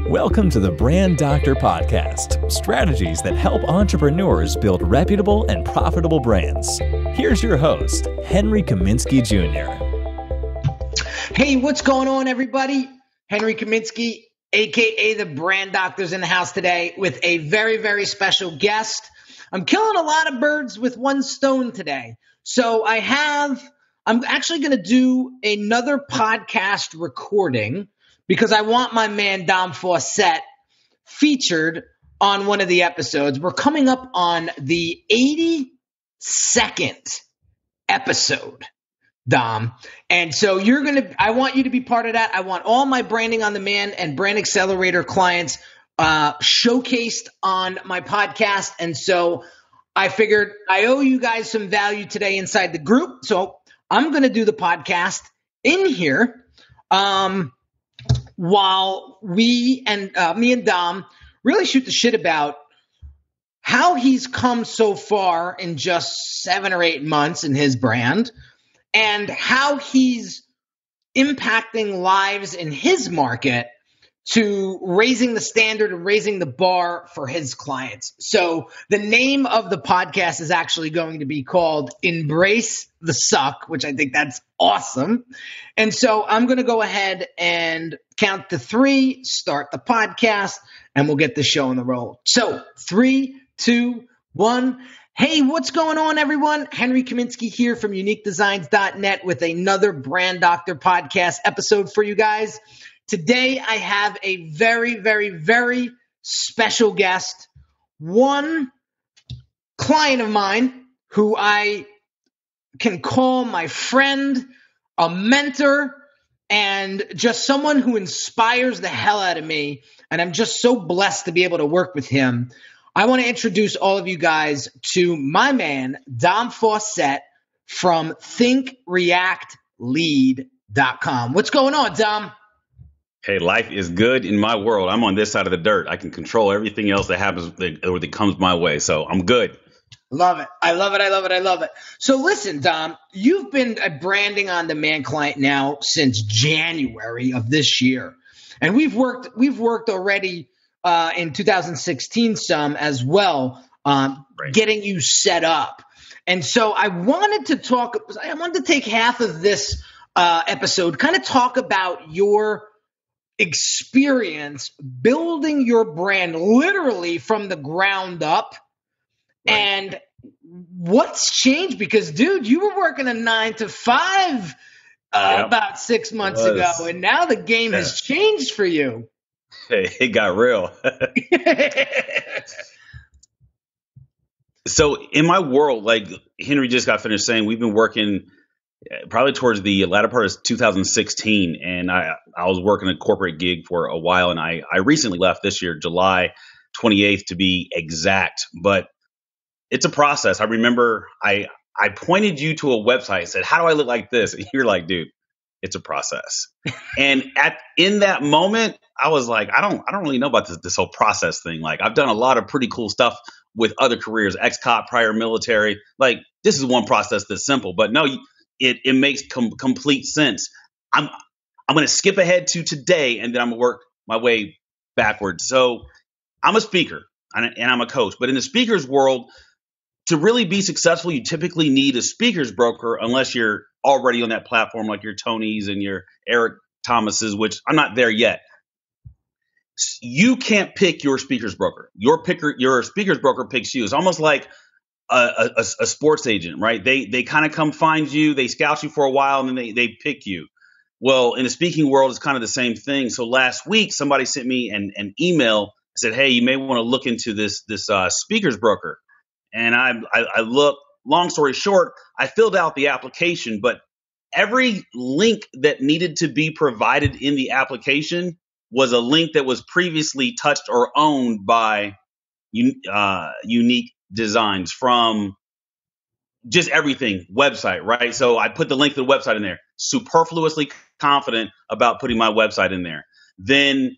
Welcome to the Brand Doctor Podcast, strategies that help entrepreneurs build reputable and profitable brands. Here's your host, Henry Kaminski Jr. Hey, what's going on, everybody? Henry Kaminski, aka the Brand Doctor's in the house today with a very, very special guest. I'm killing a lot of birds with one stone today. So I'm actually going to do another podcast recording because I want my man Dom Fawcett featured on one of the episodes. We're coming up on the 82nd episode, Dom. And so I want you to be part of that. I want all my Branding on Demand and Brand Accelerator clients showcased on my podcast. And so I figured I owe you guys some value today inside the group. So I'm going to do the podcast in here while me and Dom really shoot the shit about how he's come so far in just 7 or 8 months in his brand and how he's impacting lives in his market to raising the standard and raising the bar for his clients. So the name of the podcast is actually going to be called Embrace the Suck, which I think that's awesome. And so I'm going to go ahead and count to 3, start the podcast, and we'll get the show on the roll. So 3, 2, 1. Hey, what's going on, everyone? Henry Kaminski here from UniqueDesignz.net with another Brand Doctor podcast episode for you guys. Today, I have a very, very, very special guest, one client of mine who I can call my friend, a mentor, and just someone who inspires the hell out of me. And I'm just so blessed to be able to work with him. I want to introduce all of you guys to my man, Dom Fawcett from ThinkReactLead.com. What's going on, Dom? Hey, life is good in my world. I'm on this side of the dirt. I can control everything else that happens or that comes my way. So I'm good. Love it. I love it. I love it. I love it. So listen, Dom, you've been a Branding on Demand client now since January of this year. And we've worked already in 2016 some as well, right, getting you set up. And so I wanted to take half of this episode, kind of talk about your experience building your brand literally from the ground up, right, and what's changed, because dude, you were working a 9 to 5 about 6 months ago, and now the game has changed for you. Hey, it got real. So in my world, like Henry just got finished saying, we've been working probably towards the latter part of 2016, and I was working a corporate gig for a while, and I recently left this year, July 28th to be exact, but it's a process. I remember I pointed you to a website and said, how do I look like this? And you're like, dude, it's a process. And in that moment, I was like, I don't really know about this whole process thing. Like, I've done a lot of pretty cool stuff with other careers, ex-cop, prior military. Like, this is one process that's simple, but no, it makes complete sense. I'm going to skip ahead to today, and then I'm going to work my way backwards. So I'm a speaker and I'm a coach, but in the speaker's world, to really be successful, you typically need a speaker's broker, unless you're already on that platform like your Tonys and your Eric Thomases, which I'm not there yet. You can't pick your speaker's broker. Your speaker's broker picks you. It's almost like a sports agent, right? They kind of come find you, they scout you for a while, and then they pick you. Well, in the speaking world, it's kind of the same thing. So last week, somebody sent me an email, said, hey, you may want to look into this speaker's broker. And I looked. Long story short, I filled out the application, but every link that needed to be provided in the application was a link that was previously touched or owned by Unique Designz, from just everything, website, right? So I put the link to the website in there, superfluously confident about putting my website in there. Then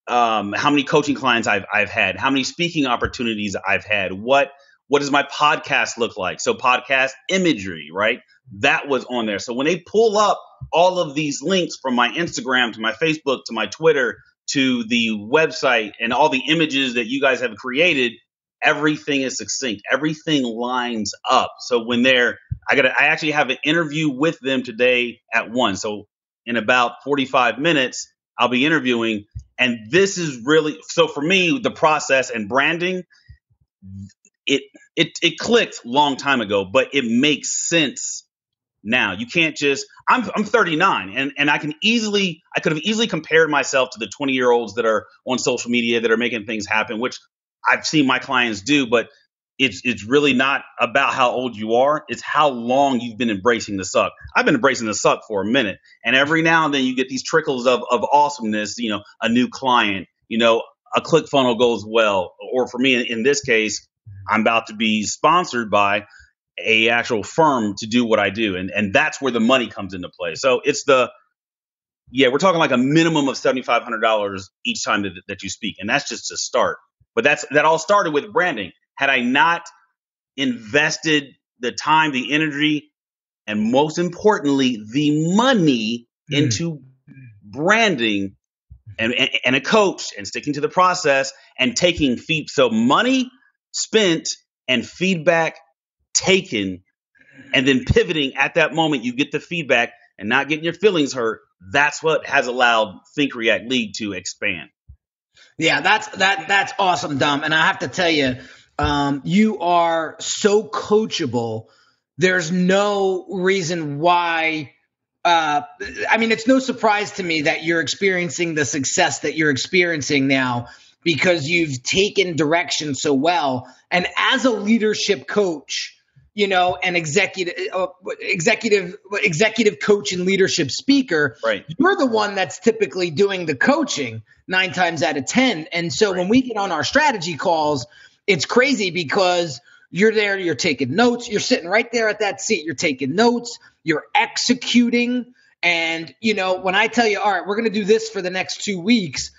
how many coaching clients I've had, how many speaking opportunities I've had, what does my podcast look like? So podcast imagery, right? That was on there. So when they pull up all of these links from my Instagram to my Facebook to my Twitter to the website and all the images that you guys have created, everything is succinct. Everything lines up. So when I actually have an interview with them today at 1. So in about 45 minutes, I'll be interviewing. And this is really, so for me, the process and branding, it clicked long time ago, but it makes sense now. You can't just, I'm 39 and I could have easily compared myself to the 20-year-olds that are on social media that are making things happen, which I've seen my clients do, but it's really not about how old you are. It's how long you've been embracing the suck. I've been embracing the suck for a minute, and every now and then you get these trickles of awesomeness, a new client, a ClickFunnels goes well, or for me in this case, I'm about to be sponsored by a actual firm to do what I do. And that's where the money comes into play. So we're talking like a minimum of $7,500 each time that you speak. And that's just to start. But that all started with branding. Had I not invested the time, the energy, and most importantly, the money into branding and a coach and sticking to the process and taking so money spent and feedback taken, and then pivoting at that moment, you get the feedback and not getting your feelings hurt. That's what has allowed Think React Lead to expand. Yeah, that's awesome, Dom. And I have to tell you, you are so coachable. There's no reason why. It's no surprise to me that you're experiencing the success that you're experiencing now, because you've taken direction so well. And as a leadership coach, an executive coach and leadership speaker, right, you're the one that's typically doing the coaching 9 times out of 10. And so when we get on our strategy calls, it's crazy because you're there, you're taking notes, you're sitting right there at that seat, you're taking notes, you're executing. And, when I tell you, all right, we're going to do this for the next 2 weeks,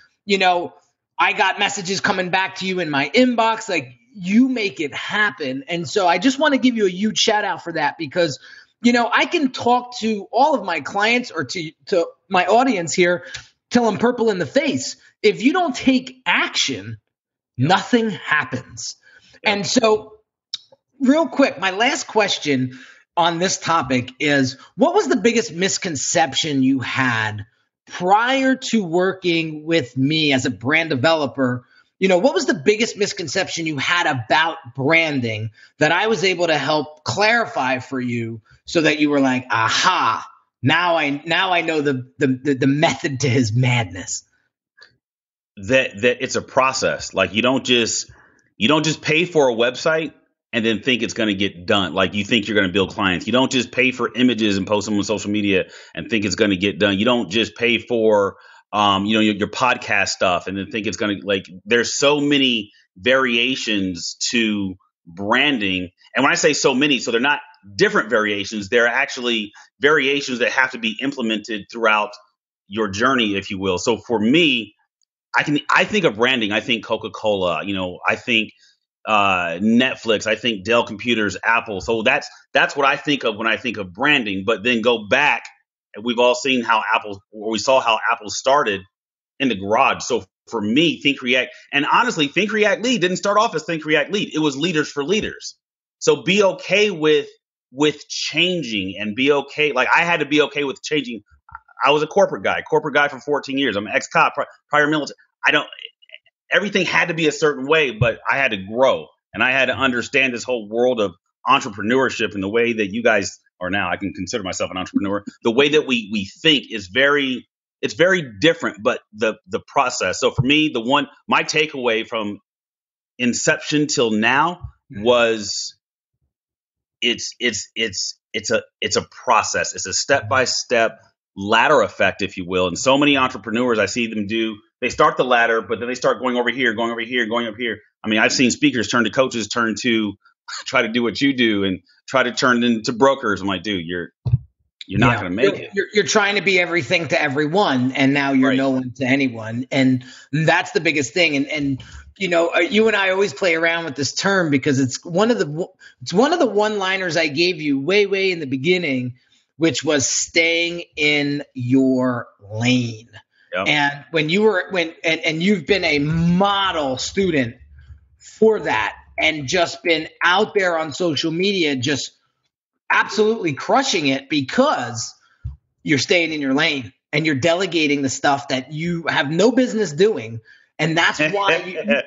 I got messages coming back to you in my inbox, like, you make it happen. And so I just want to give you a huge shout out for that, because, I can talk to all of my clients or to my audience here till I'm purple in the face. If you don't take action, nothing happens. And so real quick, my last question on this topic is, what was the biggest misconception you had prior to working with me as a brand developer? What was the biggest misconception you had about branding that I was able to help clarify for you so that you were like, aha, now I know the method to his madness? That it's a process. Like you don't just pay for a website and then think it's going to get done. Like you think you're going to build clients. You don't just pay for images and post them on social media and think it's going to get done. You don't just pay for your podcast stuff and then think it's going to, like, there's so many variations to branding. And when I say so many, so they're not different variations. They're actually variations that have to be implemented throughout your journey, if you will. So for me, I think of branding. I think Coca-Cola, I think Netflix, I think Dell Computers, Apple. So that's what I think of when I think of branding. But then go back, and we've all seen we saw how Apple started in the garage. So for me, Think React, and honestly, Think React Lead didn't start off as Think React Lead. It was Leaders for Leaders. So be okay with changing, and be okay. Like I had to be okay with changing. I was a corporate guy for 14 years. I'm an ex-cop, prior military. Everything had to be a certain way, but I had to grow, and I had to understand this whole world of entrepreneurship and the way that you guys are now. I can consider myself an entrepreneur. The way that we think is very different, but the process. So for me, my takeaway from inception till now was it's a process. It's a step-by-step ladder effect, if you will. And so many entrepreneurs, I see them they start the ladder, but then they start going over here, going up here. I mean, I've seen speakers turn to coaches, turn to try to do what you do and try to turn into brokers. I'm like, dude, you're not going to make it. You're trying to be everything to everyone, and now you're no one to anyone. And that's the biggest thing. And you and I always play around with this term because it's one of the one-liners I gave you way in the beginning, which was staying in your lane. Yep. And and you've been a model student for that and just been out there on social media, just absolutely crushing it because you're staying in your lane and you're delegating the stuff that you have no business doing. And that's why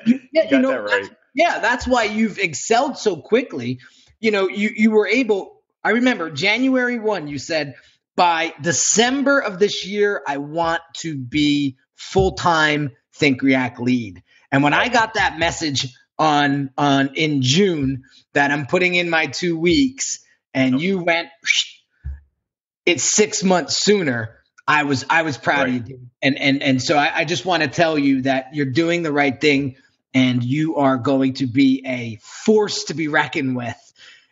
that's why you've excelled so quickly. You were able, I remember January 1, you said, by December of this year, I want to be full-time Think React lead. And when I got that message in June that I'm putting in my 2 weeks, and you went, it's 6 months sooner, I was proud of you, dude. And so I just want to tell you that you're doing the right thing, and you are going to be a force to be reckoned with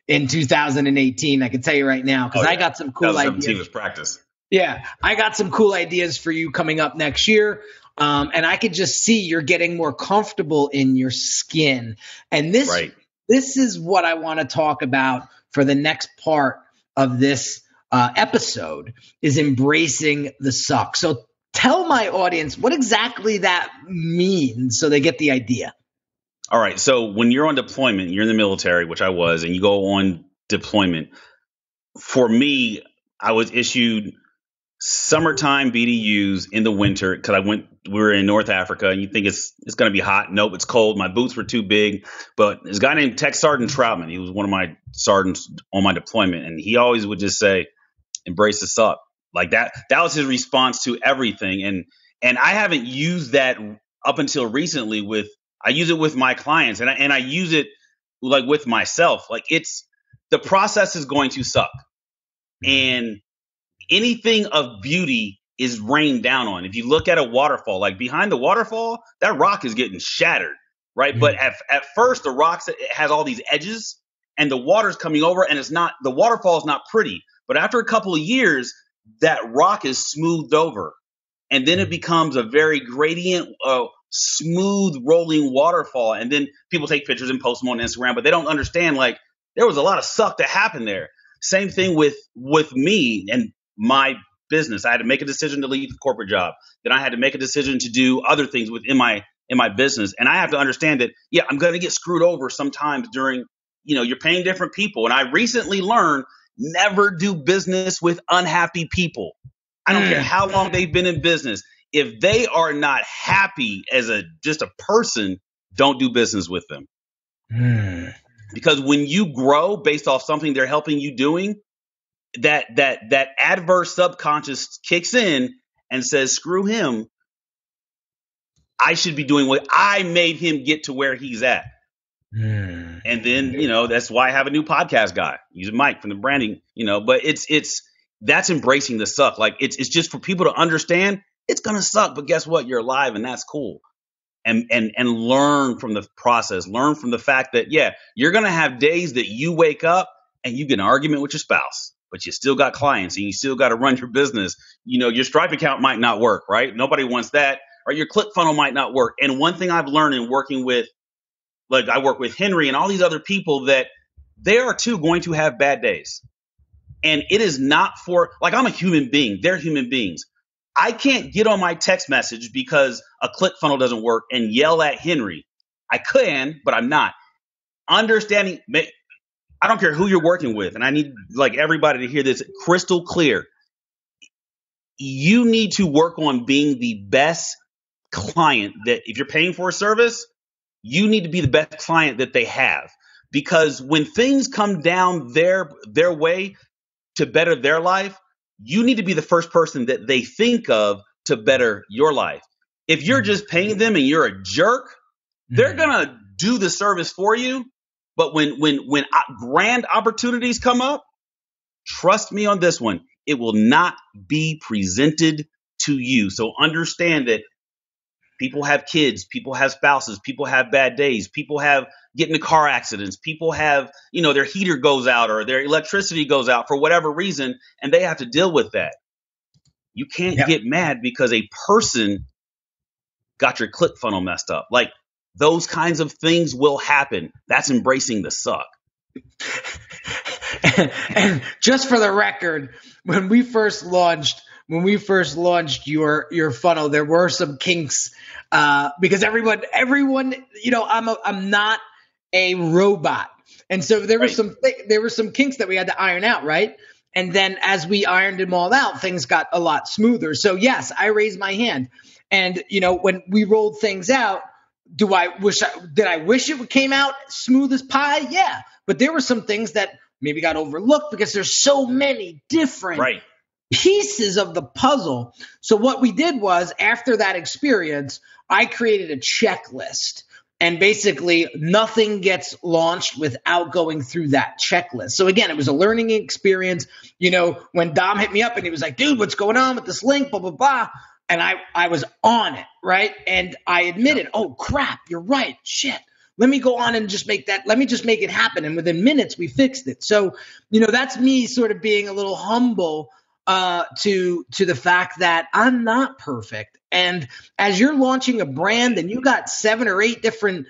in 2018. I can tell you right now, because I got some cool ideas. 2017 was practice. Yeah, I got some cool ideas for you coming up next year. And I could just see you're getting more comfortable in your skin. And this is what I want to talk about for the next part of this episode, is embracing the suck. So tell my audience what exactly that means so they get the idea. All right. So when you're on deployment, you're in the military, which I was, and you go on deployment. For me, I was issued summertime BDUs in the winter because we were in North Africa, and you think it's going to be hot. Nope, it's cold. My boots were too big. But this guy named Tech Sergeant Troutman, he was one of my sergeants on my deployment, and he always would just say, embrace the suck. Like that was his response to everything. And I haven't used that up until recently I use it with my clients, and I use it like with myself. Like the process is going to suck. And anything of beauty is rained down on. If you look at a waterfall, like behind the waterfall, that rock is getting shattered, right? Mm-hmm. But at first, the rocks, it has all these edges, and the water's coming over, and the waterfall is not pretty. But after a couple of years, that rock is smoothed over, and then it becomes a very gradient, smooth rolling waterfall. And then people take pictures and post them on Instagram, but they don't understand, like, there was a lot of suck that happened there. Same thing with me and my business. I had to make a decision to leave the corporate job. Then I had to make a decision to do other things within my business. And I have to understand that, I'm going to get screwed over sometimes during, you're paying different people. And I recently learned, never do business with unhappy people. I don't care how long they've been in business. If they are not happy as just a person, don't do business with them. Because when you grow based off something they're helping you doing, that adverse subconscious kicks in and says, screw him. I should be doing what I made him get to where he's at. And then, that's why I have a new podcast guy. Use Mike from the branding, but that's embracing the suck. Like it's just for people to understand it's going to suck, but guess what? You're alive, and that's cool. And learn from the process, learn from the fact that, you're going to have days that you wake up and you get an argument with your spouse, but you still got clients and you still got to run your business. Your Stripe account might not work, right? Nobody wants that. Or your ClickFunnels might not work. And one thing I've learned in working with, like I work with Henry and all these other people, that they are too going to have bad days. And it is not like, I'm a human being. They're human beings. I can't get on my text message because a ClickFunnels doesn't work and yell at Henry. I can, but I'm not. Understanding, I don't care who you're working with, and I need everybody to hear this crystal clear. You need to work on being the best client that, if you're paying for a service, you need to be the best client that they have. Because when things come down their way to better their life, you need to be the first person that they think of to better your life. If you're just paying them and you're a jerk, they're going to do the service for you. But when grand opportunities come up, trust me on this one, it will not be presented to you. So understand that people have kids, people have spouses, people have bad days, people get into car accidents, people have, their heater goes out or their electricity goes out for whatever reason, and they have to deal with that. You can't get mad because a person got your ClickFunnels messed up. Like, those kinds of things will happen. That's embracing the suck. And just for the record, when we first launched when we first launched your funnel, there were some kinks because everyone, I'm not a robot, and so there were some kinks that we had to iron out, right? And then as we ironed them all out, things got a lot smoother. So yes, I raised my hand, and when we rolled things out, did I wish it came out smooth as pie? Yeah, but there were some things that maybe got overlooked because there's so many different pieces of the puzzle. So what we did was, after that experience, I created a checklist, and basically nothing gets launched without going through that checklist. So again, it was a learning experience. When Dom hit me up and he was like, dude, what's going on with this link, blah, blah, blah. And I was on it, right? And I admitted, oh, crap, you're right. Shit. Let me go on and let me just make it happen. And within minutes, we fixed it. So, that's me sort of being a little humble to the fact that I'm not perfect. And as you're launching a brand and you got 7 or 8 different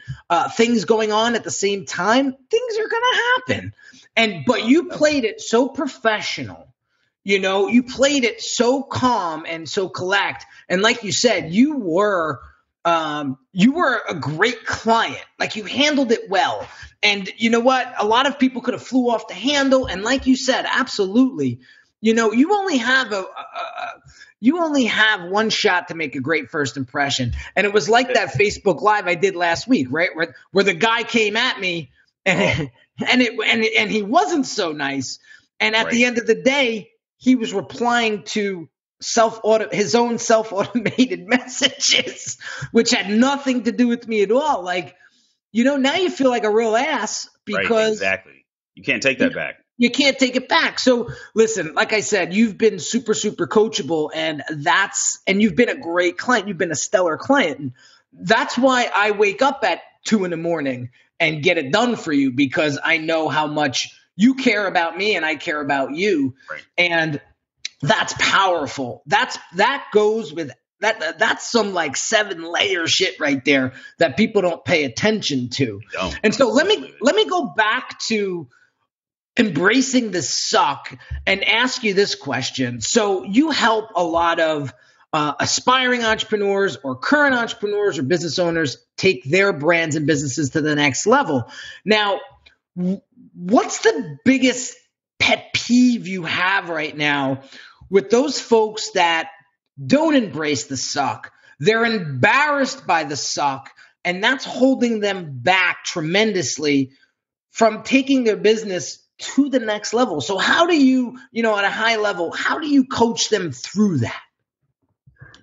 things going on at the same time, things are going to happen. But you played it so professional. You played it so calm and so collect. And like you said, you were a great client. Like, you handled it well. And you know what? A lot of people could have flew off the handle. And like you said, absolutely. You only have one shot to make a great first impression. And it was like that Facebook Live I did last week, right? Where the guy came at me and he wasn't so nice. And at the end of the day, he was replying to his own self-automated messages, which had nothing to do with me at all. Like, now you feel like a real ass because exactly. You can't take that back. You can't take it back. So listen, like I said, you've been super, super coachable, and you've been a great client. You've been a stellar client. And that's why I wake up at 2 a.m. and get it done for you, because I know how much you care about me and I care about you. Right. And that's powerful. That goes with that. That's some like 7-layer shit right there that people don't pay attention to. And so let me go back to embracing the suck and ask you this question. So you help a lot of aspiring entrepreneurs or current entrepreneurs or business owners take their brands and businesses to the next level. Now, what's the biggest pet peeve you have right now with those folks that don't embrace the suck? They're embarrassed by the suck, and that's holding them back tremendously from taking their business to the next level. So how do you, at a high level, how do you coach them through that?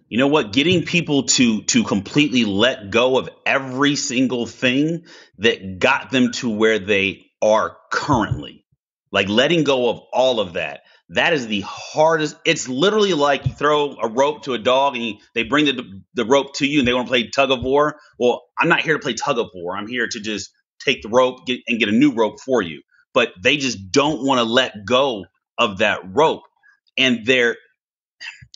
You know what? Getting people to completely let go of every single thing that got them to where they are currently. Like, letting go of all of that. That is the hardest. It's literally like you throw a rope to a dog and they bring the rope to you and they want to play tug of war. Well, I'm not here to play tug of war. I'm here to just take the rope and get a new rope for you. But they just don't want to let go of that rope. And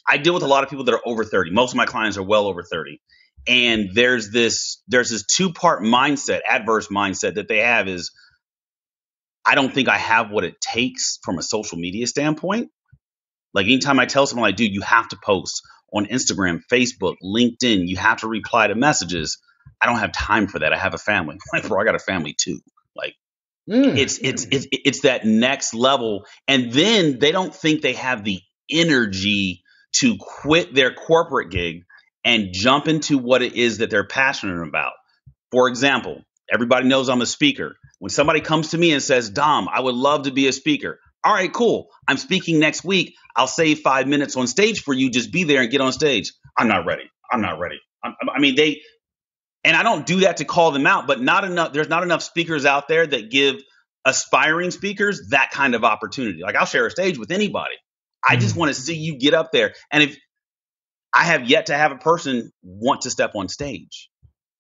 I deal with a lot of people that are over 30. Most of my clients are well over 30. And there's this 2-part mindset, adverse mindset that they have is, I don't think I have what it takes from a social media standpoint. Like, anytime I tell someone, like, dude, you have to post on Instagram, Facebook, LinkedIn, you have to reply to messages. I don't have time for that. I have a family. Like, bro, I got a family too. Like, it's that next level. And then they don't think they have the energy to quit their corporate gig and jump into what it is that they're passionate about. For example, everybody knows I'm a speaker. When somebody comes to me and says, Dom, I would love to be a speaker. All right, cool. I'm speaking next week. I'll save 5 minutes on stage for you. Just be there and get on stage. I'm not ready. And I don't do that to call them out, but there's not enough speakers out there that give aspiring speakers that kind of opportunity. Like, I'll share a stage with anybody. I just want to see you get up there. And if I have yet to have a person want to step on stage,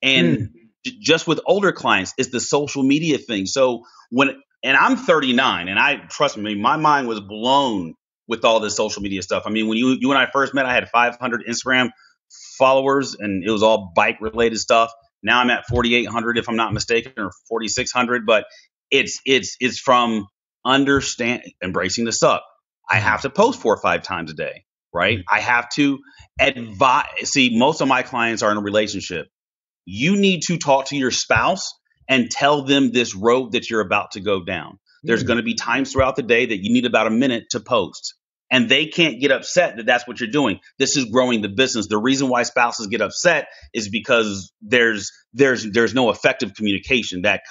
and just with older clients, it's the social media thing. So and I'm 39, and trust me, my mind was blown with all this social media stuff. I mean, when you and I first met, I had 500 Instagram followers, and it was all bike related stuff. Now I'm at 4,800, if I'm not mistaken, or 4,600. But it's from embracing the suck. I have to post 4 or 5 times a day. right? I have to advise. See, most of my clients are in a relationship. You need to talk to your spouse and tell them this road that you're about to go down. There's going to be times throughout the day that you need about a minute to post. And they can't get upset that that's what you're doing. This is growing the business. The reason why spouses get upset is because there's no effective communication. That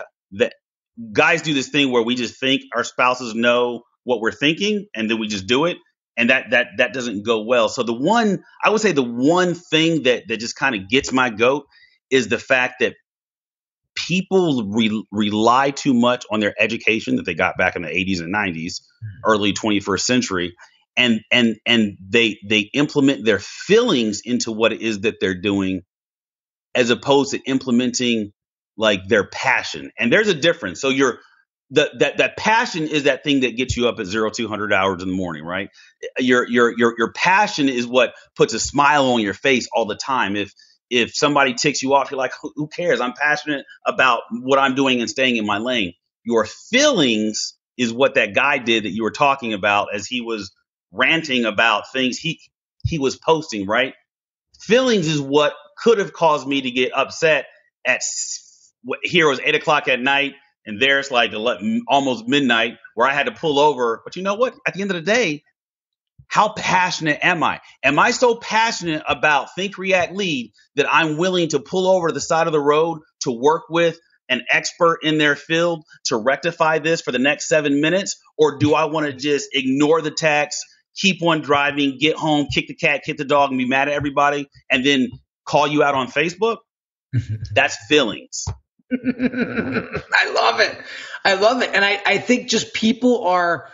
guys do this thing where we just think our spouses know what we're thinking, and then we just do it, and that doesn't go well. So I would say the one thing that just kind of gets my goat is the fact that people rely too much on their education that they got back in the 80s and 90s, early 21st century, and they implement their feelings into what it is that they're doing, as opposed to implementing like their passion. And there's a difference. So that passion is that thing that gets you up at 0200 hours in the morning, right? Your passion is what puts a smile on your face all the time. If somebody ticks you off, you're like, who cares? I'm passionate about what I'm doing and staying in my lane. Your feelings is what that guy did that you were talking about as he was ranting about things he was posting, right? Feelings is what could have caused me to get upset at here it was 8 o'clock at night, and there's like almost midnight where I had to pull over. But you know what? At the end of the day, how passionate am I? Am I so passionate about Think, React, Lead that I'm willing to pull over to the side of the road to work with an expert in their field to rectify this for the next 7 minutes? Or do I want to just ignore the text, keep on driving, get home, kick the cat, kick the dog, and be mad at everybody, and then call you out on Facebook? That's feelings. I love it. I love it. And I think just people are,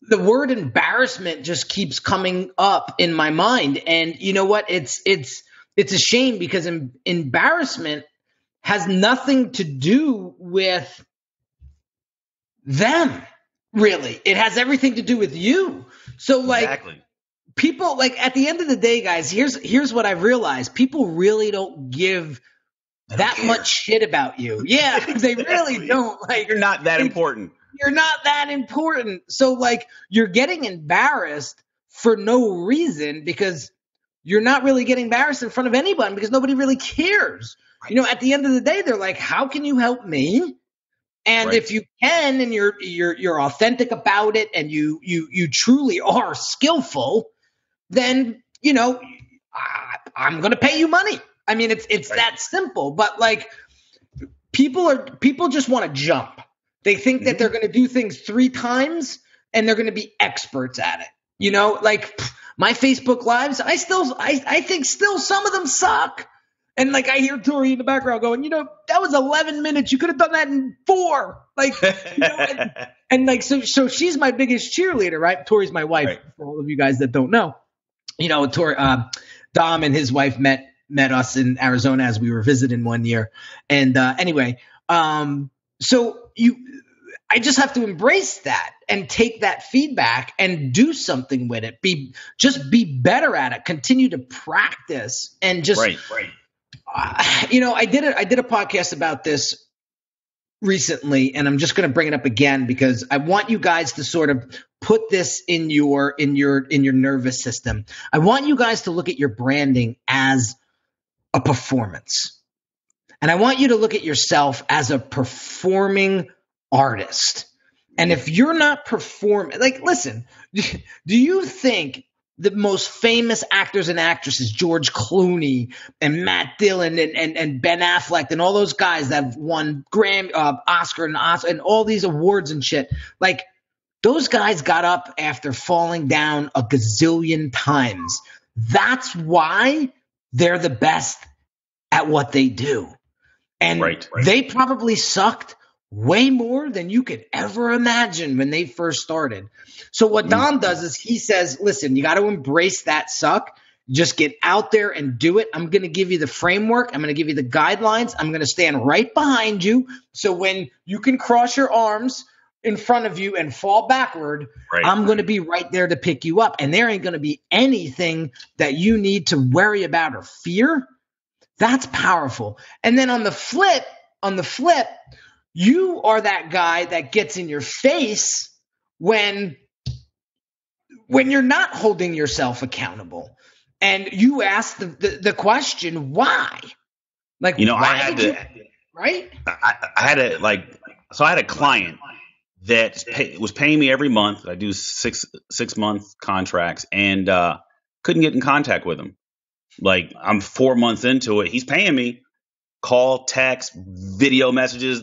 the word embarrassment just keeps coming up in my mind. And you know what? It's a shame, because embarrassment has nothing to do with them, really. It has everything to do with you. So like, exactly. People, like, at the end of the day, guys, here's what I've realized. People really don't give that much shit about you. Yeah, they really don't. Like, you're not that important. You're not that important. So like, you're getting embarrassed for no reason, because you're not really getting embarrassed in front of anyone, because nobody really cares. Right. You know, at the end of the day, they're like, how can you help me? And right. If you can, and you're authentic about it, and you truly are skillful, then, you know, I'm going to pay you money. I mean, it's right. That simple. But like, people just want to jump. They think that they're going to do things 3 times and they're going to be experts at it. You know, like my Facebook lives, I think still some of them suck. And like, I hear Tori in the background going, you know, that was 11 minutes. You could have done that in 4. Like, you know, and like, so she's my biggest cheerleader, right? Tori's my wife, right. For all of you guys that don't know. You know, Tori, Dom and his wife met us in Arizona as we were visiting one year. And anyway, so I just have to embrace that and take that feedback and do something with it. Be better at it. Continue to practice and just right. You know, I did a podcast about this recently, and I'm just going to bring it up again because I want you guys to sort of put this in your nervous system. I want you guys to look at your branding as a performance. And I want you to look at yourself as a performing artist. And if you're not performing, like, listen, do you think the most famous actors and actresses, George Clooney and Matt Dillon and Ben Affleck and all those guys that have won Oscar and all these awards and shit, like, those guys got up after falling down a gazillion times. That's why they're the best at what they do. And right. They probably sucked way more than you could ever imagine when they first started. So what Don does is he says, listen, you got to embrace that suck. Just get out there and do it. I'm going to give you the framework. I'm going to give you the guidelines. I'm going to stand right behind you. So when you can cross your arms in front of you and fall backward, right. I'm going to be right there to pick you up. And there ain't going to be anything that you need to worry about or fear. That's powerful. And then on the flip, you are that guy that gets in your face when when you're not holding yourself accountable and you ask the question, why? Like, why did you, right? I had a client that was paying me every month. I do 6-month contracts and couldn't get in contact with him. Like, I'm 4 months into it. He's paying me. Call, text, video messages,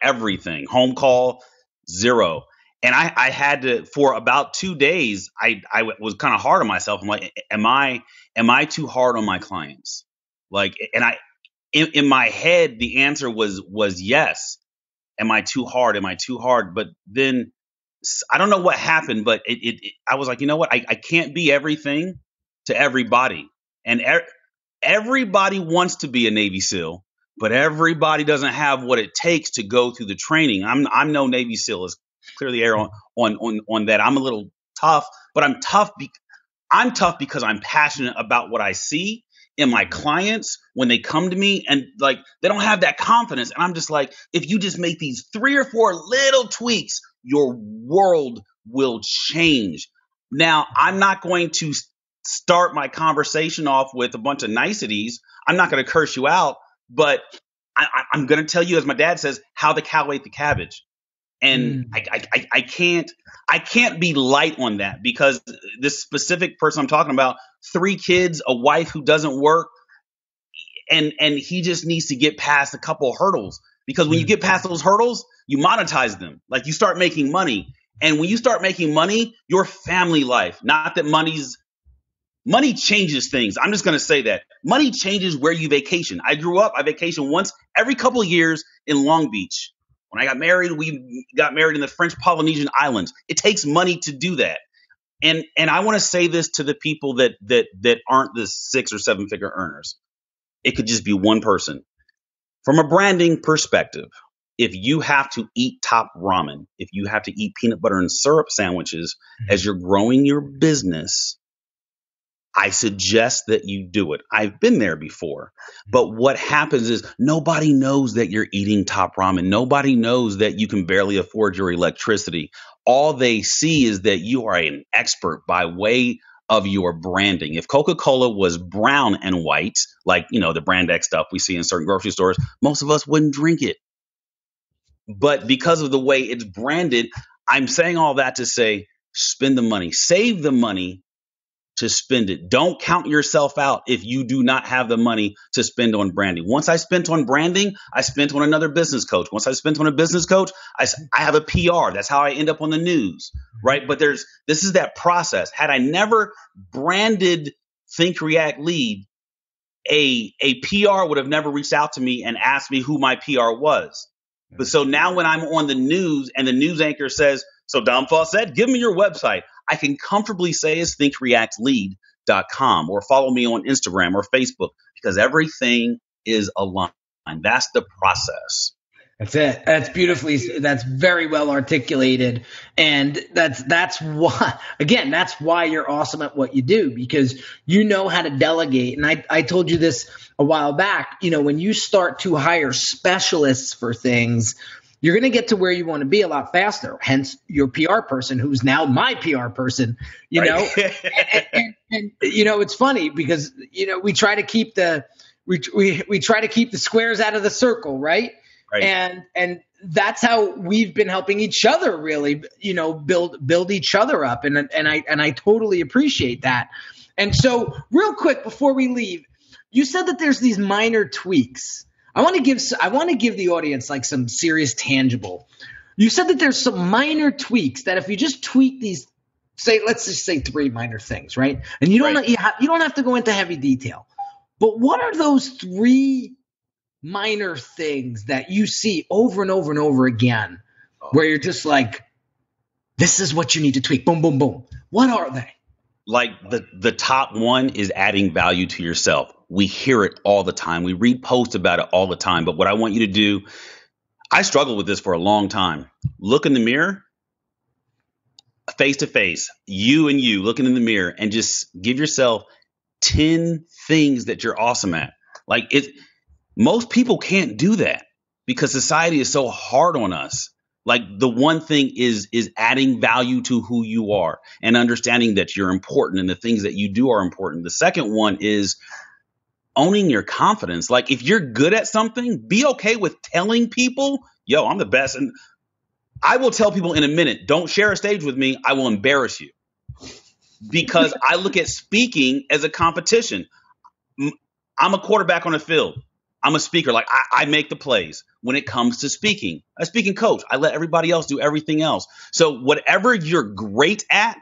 everything. Home call, zero. And I had to, for about 2 days, I was kind of hard on myself. I'm like, am I too hard on my clients? Like, and in my head, the answer was yes. Am I too hard? Am I too hard? But then I don't know what happened, but I was like, you know what? I can't be everything to everybody. And everybody wants to be a Navy SEAL, but everybody doesn't have what it takes to go through the training. I'm no Navy SEAL. It's clearly air on that. I'm a little tough, but I'm tough because I'm passionate about what I see in my clients when they come to me, and like, they don't have that confidence. And I'm just like, if you just make these 3 or 4 little tweaks, your world will change. Now, I'm not going to start my conversation off with a bunch of niceties. I'm not going to curse you out, but I'm going to tell you, as my dad says, how the cow ate the cabbage. And I can't be light on that, because this specific person I'm talking about, 3 kids, a wife who doesn't work, and he just needs to get past a couple of hurdles. Because when you get past those hurdles, you monetize them. Like, you start making money. And when you start making money, your family life, not that money changes things. I'm just going to say that. Money changes where you vacation. I grew up, I vacation once every couple of years in Long Beach. When I got married, we got married in the French Polynesian Islands. It takes money to do that. And I want to say this to the people that aren't the 6 or 7 figure earners. It could just be one person. From a branding perspective, if you have to eat top ramen, if you have to eat peanut butter and syrup sandwiches as you're growing your business, I suggest that you do it. I've been there before. But what happens is nobody knows that you're eating top ramen. Nobody knows that you can barely afford your electricity. All they see is that you are an expert by way of your branding. If Coca-Cola was brown and white, like, the brand X stuff we see in certain grocery stores, most of us wouldn't drink it. But because of the way it's branded, I'm saying all that to say, spend the money, save the money to spend it. Don't count yourself out if you do not have the money to spend on branding. Once I spent on branding, I spent on another business coach. Once I spent on a business coach, I have a PR. That's how I end up on the news, right? But this is that process. Had I never branded Think React Lead, a PR would have never reached out to me and asked me who my PR was. But so now when I'm on the news and the news anchor says, "So Dom Fawcett, give me your website," I can comfortably say it's thinkreactlead.com, or follow me on Instagram or Facebook, because everything is aligned. That's the process. That's it. That's very well articulated. And that's why you're awesome at what you do, because you know how to delegate. And I told you this a while back, when you start to hire specialists for things, you're going to get to where you want to be a lot faster. Hence your PR person, who's now my PR person, know, and it's funny because, we try to keep we try to keep the squares out of the circle. Right. Right. And that's how we've been helping each other really, build each other up. And I totally appreciate that. And so real quick before we leave, you said that there's these minor tweaks. I want to give the audience like some serious tangible. You said that there's some minor tweaks that if you just tweak these, let's just say 3 minor things, right? And you don't have to go into heavy detail. But what are those 3 minor things that you see over and over and over again, where you're just like, this is what you need to tweak? Boom, boom, boom. What are they? Like the top one is adding value to yourself. We hear it all the time. We read posts about it all the time. But what I want you to do, I struggled with this for a long time. Look in the mirror, face to face, you and you looking in the mirror, and just give yourself 10 things that you're awesome at. Most people can't do that because society is so hard on us. Like the one thing is adding value to who you are and understanding that you're important and the things that you do are important. The second one is owning your confidence. Like if you're good at something, be okay with telling people, yo, I'm the best. And I will tell people in a minute, don't share a stage with me. I will embarrass you, because I look at speaking as a competition. I'm a quarterback on the field. I'm a speaker. Like I make the plays when it comes to speaking. I speak and coach. I let everybody else do everything else. So whatever you're great at,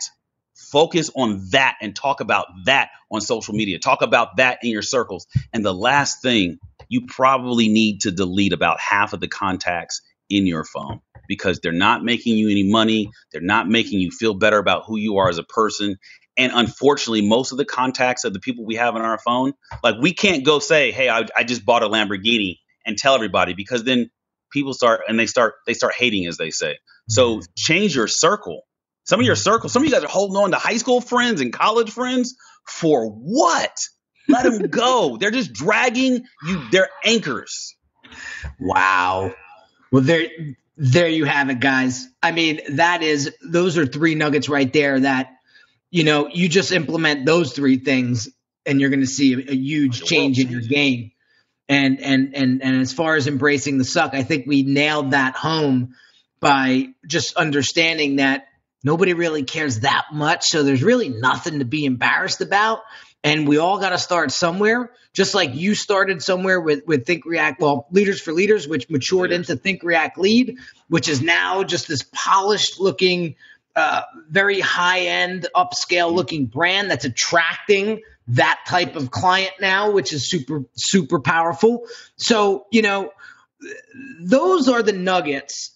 focus on that and talk about that on social media. Talk about that in your circles. And the last thing, you probably need to delete about half of the contacts in your phone, because they're not making you any money. They're not making you feel better about who you are as a person. And unfortunately, most of the contacts of the people we have on our phone, like we can't go say, hey, I just bought a Lamborghini and tell everybody, because then people start hating, as they say. So change your circle. Some of you guys are holding on to high school friends and college friends for what? Let them go. They're just dragging you. They're anchors. Wow. Well, there you have it, guys. I mean, those are 3 nuggets right there that, you just implement those 3 things and you're going to see a huge change in your game. And as far as embracing the suck, I think we nailed that home by just understanding that nobody really cares that much. So there's really nothing to be embarrassed about. And we all got to start somewhere, just like you started somewhere with Think React, Leaders for Leaders, which matured into Think React Lead, which is now just this polished looking, very high-end, upscale-looking brand that's attracting that type of client now, which is super, super powerful. So, those are the nuggets.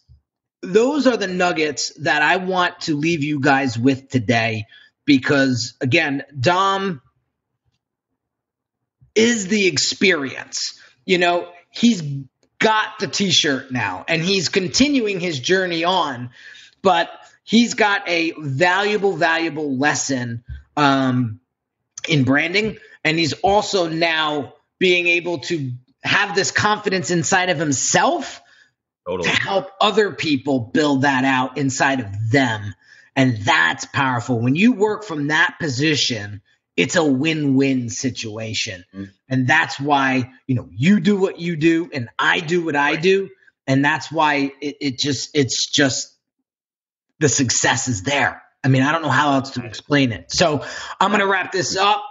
Those are the nuggets that I want to leave you guys with today, because, again, Dom is the experience. He's got the T-shirt now, and he's continuing his journey on, but he's got a valuable lesson in branding, and he's also now being able to have this confidence inside of himself to help other people build that out inside of them. And that's powerful. When you work from that position, it's a win-win situation. And that's why, you do what you do and I do what I do. And that's why it's just the success is there. I mean, I don't know how else to explain it. So I'm going to wrap this up.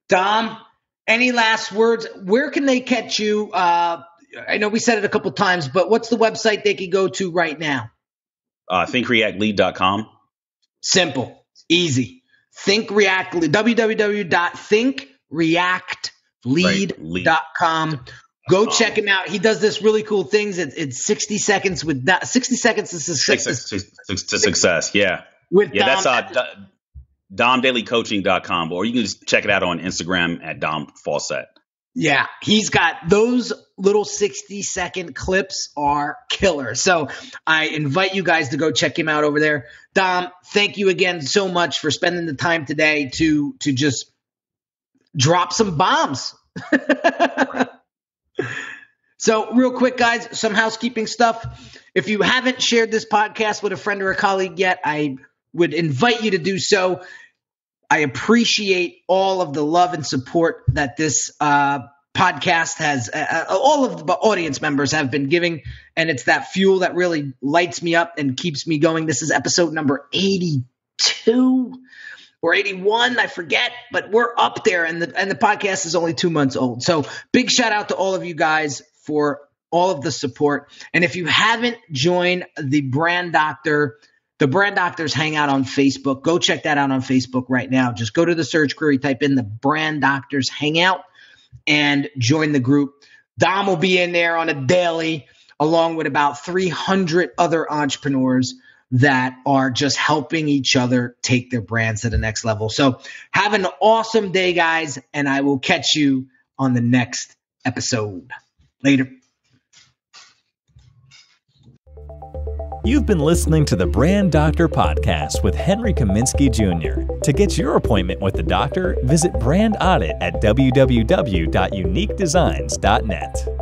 Dom, any last words? Where can they catch you? I know we said it a couple times, but what's the website they can go to right now? ThinkReactLead.com. Simple, easy. www.thinkreactlead.com. Go check him out. He does this really cool things. It's 60 seconds to success. Yeah. That's DomDailyCoaching.com, or you can just check it out on Instagram at Dom Fawcett. Yeah, he's got those little 60-second clips are killer. So I invite you guys to go check him out over there. Dom, thank you again so much for spending the time today to just drop some bombs. So real quick, guys, some housekeeping stuff. If you haven't shared this podcast with a friend or a colleague yet, I would invite you to do so. I appreciate all of the love and support that this podcast has, all of the audience members have been giving, and it's that fuel that really lights me up and keeps me going. This is episode number 82 or 81, I forget, but we're up there, and the podcast is only 2 months old. So big shout out to all of you guys for all of the support. And if you haven't joined the Brand Doctors Hangout on Facebook, go check that out on Facebook right now. Just go to the search query, type in the Brand Doctors Hangout, and join the group. Dom will be in there on a daily, along with about 300 other entrepreneurs that are just helping each other take their brands to the next level. So have an awesome day, guys, and I will catch you on the next episode. Later. You've been listening to the Brand Doctor Podcast with Henry Kaminski Jr. To get your appointment with the doctor, visit Brand Audit at www.uniquedesignz.net.